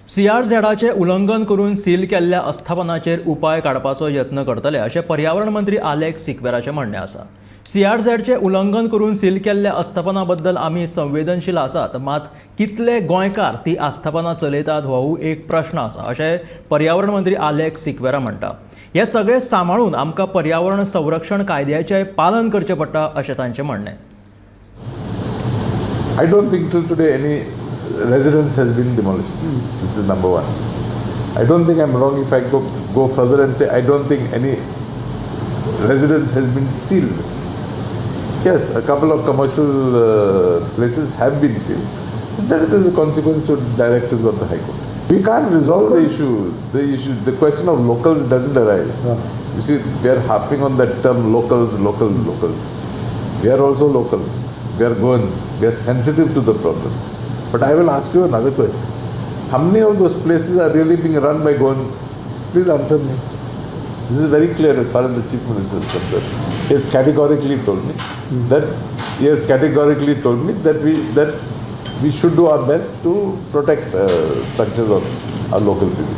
CRZचे उल्लंघन करून सील केल्ल्या अस्थापनाचेर उपाय काडपाचो यत्न करतले अशें पर्यावरण मंत्री आलेक्स सिक्वेराचें म्हणणें आसा। CRZचे उल्लंघन करून सील केल्ल्या अस्थापना बद्दल आमी संवेदनशील आसात, मात कितले गोंयकार ती आस्थापना चलयतात होवूय एक प्रश्न आसा अशें पर्यावरण मंत्री आलेक्स सिक्वेरा म्हणटा। हे सगळे सांबाळून आमकां पर्यावरण संरक्षण कायद्याचें पालन करचें पडटा अशें तांचें म्हणणें। I don't think till today any residence has been demolished. This is number one. I don't think I'm wrong if I go further and say I don't think any residence has been sealed. Yes, a couple of commercial places have been sealed. That is a consequence to directives of the High Court. We can't resolve the issue. The question of locals doesn't arise. Yeah. You see, we are harping on that term locals. We are also local. We are Goans. We are sensitive to the problem. But I will ask you another question. How many of those places are really being run by Goans? Please answer me. This is very clear as far as the Chief Minister is concerned. He has categorically told me that we should do our best to protect structures of our local people.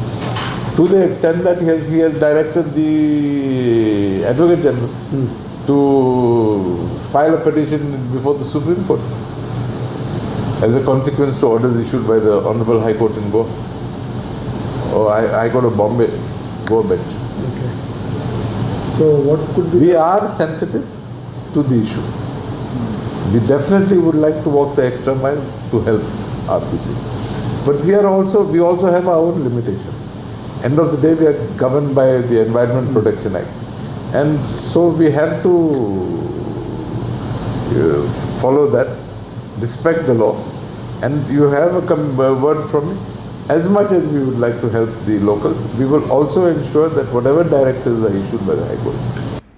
To the extent that he has directed the Advocate General to file a petition before the Supreme Court as a consequence to orders issued by the Honorable High Court in Goa. Or High Court of Bombay, Goa bench. Okay. So what could be... We are sensitive to the issue. We definitely would like to walk the extra mile to help our people. But we also have our own limitations. End of the day, we are governed by the Environment Protection Act. And so we have to follow that, respect the law, and you have a word from me. As much as we would like to help the locals, we will also ensure that whatever directives are issued by the High Court,